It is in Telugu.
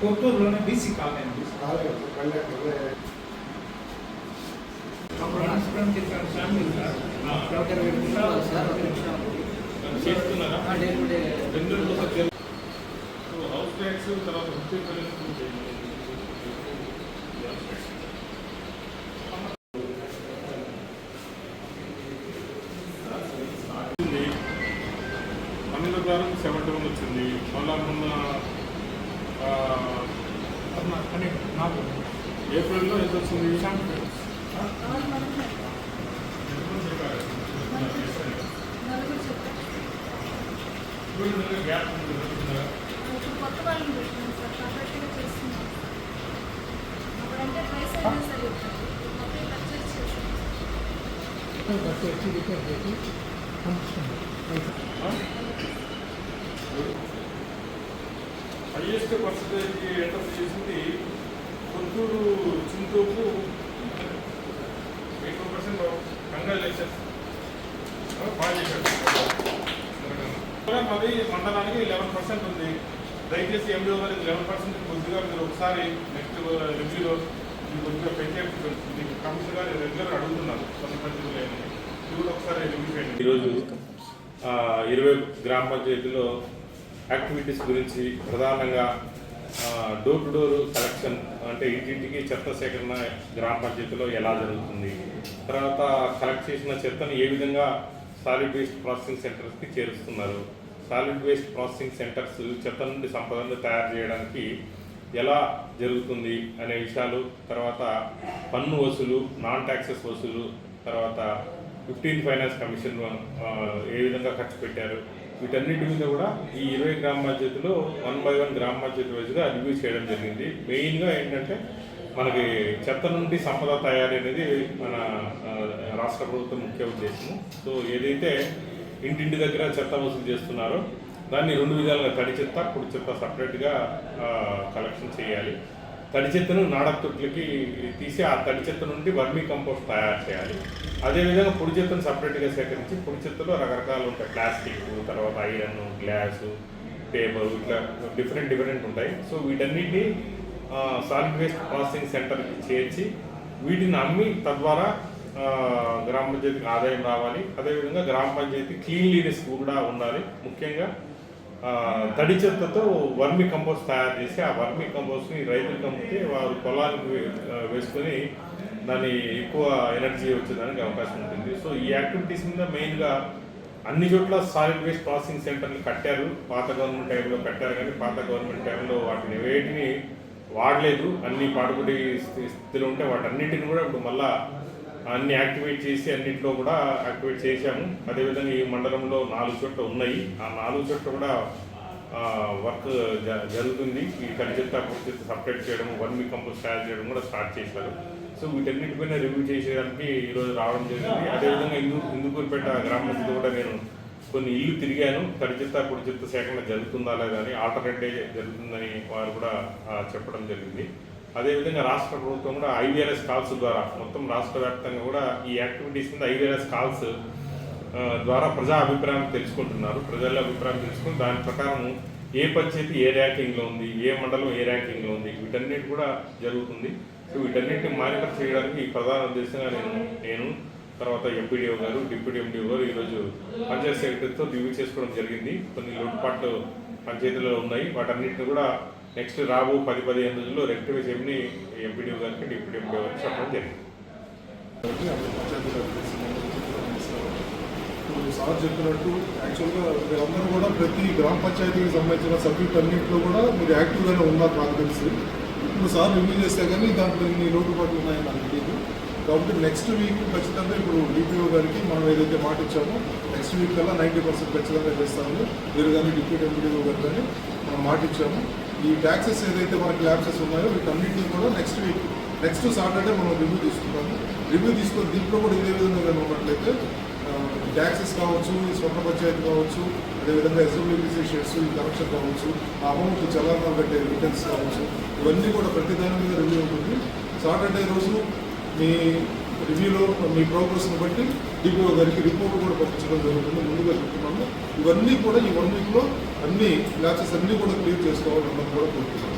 కొత్తూరులోనే బీసీ కాలనీ చేస్తున్నారా హౌస్ ట్యాక్స్ తర్వాత పన్నెండు ద్వారా 71 వచ్చింది. మళ్ళా మొన్న ఏప్రిల్లో ఎంత వచ్చింది? గ్యాప్ కొత్త వాళ్ళని పెట్టినాం సార్, కరెక్ట్గా చేస్తున్నాం. అప్పుడంటే ప్రైస్ అయినా సరే అప్పుడే పర్చేస్ చేసాం. హైయెస్ట్ పర్సంటేజ్కి ఎంటర్ చేసింది కొత్తూరు చింతూరు 80%. కంగ్రాచులేషన్స్, బాగా చేశారు. అది మండలానికి 11% ఉంది. దయచేసి ఎండిఓ గారు 11% కొద్దిగా మీరు ఒకసారి నెక్స్ట్ రివ్యూలో మీరు కొద్దిగా పెంచే మీకు కమిషనర్ గారు రెగ్యులర్ అడుగుతున్నారు కొన్ని పరిస్థితులు ఏమని ఇది కూడా ఒకసారి రివ్యూ చేయండి. ఈరోజు 20 గ్రామ పంచాయతీలో యాక్టివిటీస్ గురించి ప్రధానంగా డోర్ టు డోర్ కలెక్షన్ అంటే ఇంటింటికి చెత్త సేకరణ గ్రామ పంచాయతీలో ఎలా జరుగుతుంది, తర్వాత కలెక్ట్ చేసిన చెత్తను ఏ విధంగా సాలిడ్ వేస్ట్ ప్రాసెసింగ్ సెంటర్స్కి చేరుస్తున్నారు, సాలిడ్ వేస్ట్ ప్రాసెసింగ్ సెంటర్స్ చెత్త నుండి సంపదను తయారు చేయడానికి ఎలా జరుగుతుంది అనే విషయాలు, తర్వాత పన్ను వసూలు, నాన్ ట్యాక్సెస్ వసూలు, తర్వాత 15 ఫైనాన్స్ కమిషన్ ఏ విధంగా ఖర్చు పెట్టారు, వీటన్నిటి మీద కూడా ఈ 20 గ్రామ పంచాయతీలో 1 by 1 గ్రామ పంచాయతీ వైజ్గా రివ్యూ చేయడం జరిగింది. మెయిన్గా ఏంటంటే మనకి చెత్త నుండి సంపద తయారీ అనేది మన రాష్ట్ర ప్రభుత్వం ముఖ్య ఉద్దేశము. సో ఏదైతే ఇంటింటి దగ్గర చెత్త వసూలు చేస్తున్నారో దాన్ని 2 విధాలుగా తడి చెత్త, పొడి చెత్త సపరేట్గా కలెక్షన్ చేయాలి. తడి చెత్తను నాడతొట్లకి తీసి ఆ తడి చెత్త నుండి వర్మీ కంపోస్ట్ తయారు చేయాలి. అదేవిధంగా పొడి చెత్తను సపరేట్గా సేకరించి పొడి చెత్తలో రకరకాలు ఉంటాయి, ప్లాస్టిక్, తర్వాత ఐరన్, గ్లాసు, పేపర్, ఇట్లా డిఫరెంట్ ఉంటాయి. సో వీటన్నిటిని సాలిడ్ వేస్ట్ ప్రాసెసింగ్ సెంటర్కి చేర్చి వీటిని అమ్మి తద్వారా గ్రామ పంచాయతీకి ఆదాయం రావాలి. అదేవిధంగా గ్రామ పంచాయతీ క్లీన్లీనెస్ కూడా ఉండాలి. ముఖ్యంగా తడి చెత్తతో వర్మీ కంపోస్ట్ తయారు చేసి ఆ వర్మీ కంపోస్ట్ని రైతులకు అమ్మితే వారు పొలానికి వేసుకొని దాన్ని ఎక్కువ ఎనర్జీ వచ్చేదానికి అవకాశం ఉంటుంది. సో ఈ యాక్టివిటీస్ మీద మెయిన్గా అన్ని చోట్ల సాలిడ్ వేస్ట్ ప్రాసెసింగ్ సెంటర్లు కట్టారు. పాత గవర్నమెంట్ టైంలో కట్టారు, కానీ పాత గవర్నమెంట్ టైంలో వాటిని వేటిని వాడలేదు. అన్ని పాడుబడి స్థితిలో ఉంటే వాటన్నిటిని కూడా ఇప్పుడు మళ్ళా అన్ని యాక్టివేట్ చేసి అన్నింటిలో కూడా యాక్టివేట్ చేశాము. అదేవిధంగా ఈ మండలంలో 4 చోట్ల ఉన్నాయి. ఆ 4 చోట్ల కూడా వర్క్ జరుగుతుంది. ఈ తడి చెత్త, పొడి చెత్త సపరేట్ చేయడం, వర్మీ కంపోస్ట్ తయారు చేయడం కూడా స్టార్ట్ చేశారు. సో వీటన్నిటిపైన రివ్యూ చేసేదానికి ఈరోజు రావడం జరిగింది. అదేవిధంగా ఇందుకూరుపేట గ్రామ పంచాయతీ కూడా నేను కొన్ని ఇల్లు తిరిగాను. తడి చెత్త, పొడి చెత్త సేకరణ జరుగుతుందా లేదా అని, ఆల్టర్నేట్ డే జరుగుతుందని వారు కూడా చెప్పడం జరిగింది. అదేవిధంగా రాష్ట్ర ప్రభుత్వం కూడా IVRS కాల్స్ ద్వారా మొత్తం రాష్ట్ర వ్యాప్తంగా కూడా ఈ యాక్టివిటీస్ మీద IVRS కాల్స్ ద్వారా ప్రజా అభిప్రాయం తెలుసుకుంటున్నారు. ప్రజల అభిప్రాయం తెలుసుకుని దాని ప్రకారం ఏ పంచాయతీ ఏ ర్యాంకింగ్లో ఉంది, ఏ మండలం ఏ ర్యాంకింగ్లో ఉంది, వీటన్నిటి కూడా జరుగుతుంది. సో వీటన్నిటిని మానిటర్ చేయడానికి ఈ ప్రధాన ఉద్దేశంగా నేను తర్వాత ఎంపీడీఓ గారు, డిప్యూటీ ఎంపీడీఓ గారు ఈరోజు పంచాయత్ సెక్రటరీతో రివ్యూ చేసుకోవడం జరిగింది. కొన్ని లోటుపాట్లు పంచాయతీలో ఉన్నాయి. వాటన్నిటిని కూడా నెక్స్ట్ రాబో 10-15 రోజుల్లో రెక్టిఫై చేయమని ఎంపీడీఓ గారికి, డిప్యూటీ ఎంపీడీఓ గారికి చెప్పడం జరిగింది. సార్ చెప్పినట్టు యాక్చువల్గా మీరందరూ కూడా ప్రతి గ్రామ పంచాయతీకి సంబంధించిన సభ్యులన్నింటిలో కూడా మీరు యాక్టివ్గానే ఉన్నారు నాకు తెలిసి. ఇప్పుడు సార్ రివ్యూ చేస్తే కానీ దాంట్లో ఇన్ని లోటుపాట్లు ఉన్నాయని నాకు తెలియదు. కాబట్టి నెక్స్ట్ వీక్ ఖచ్చితంగా ఇప్పుడు డిపిఓ గారికి మనం ఏదైతే మాట ఇచ్చామో నెక్స్ట్ వీక్ కల్లా 90% ఖచ్చితంగా చేస్తాము. మీరు కానీ డిప్యూటీ ఎంపీడీఓ గారు కానీ మనం మాట ఇచ్చాము. ఈ ట్యాక్సెస్ ఏదైతే మనకి ల్యాబ్సెస్ ఉన్నాయో వీటన్నింటినీ కూడా నెక్స్ట్ సాటర్డే మనం రివ్యూ తీసుకుంటాము. రివ్యూ తీసుకొని దీంట్లో కూడా ఇదే విధంగా ఉన్నట్లయితే ట్యాక్సెస్ కావచ్చు, స్వర్ణ పంచాయతీ కావచ్చు, అదేవిధంగా ఎస్డబ్ల్యూబీసీ షేర్స్ ఈ కరెక్షన్ కావచ్చు, ఆ అమౌంట్ చలానాలు కట్టే రిటర్న్స్ కావచ్చు, ఇవన్నీ కూడా ప్రతి దాని మీద రివ్యూ ఉంటుంది. సాటర్డే రోజు మీ రివ్యూలో మీ ప్రోగ్రెస్ని బట్టి డిపిఓ గారికి రిపోర్ట్ కూడా పంపించడం జరుగుతుంది. ముందుగా చెప్తున్నాము. ఇవన్నీ కూడా ఈ 1 వీక్లో అన్ని అన్ని ల్యాబ్సెస్ అన్ని కూడా క్లియర్ చేసుకోవాలి అందరూ కూడా కోరుతున్నాం.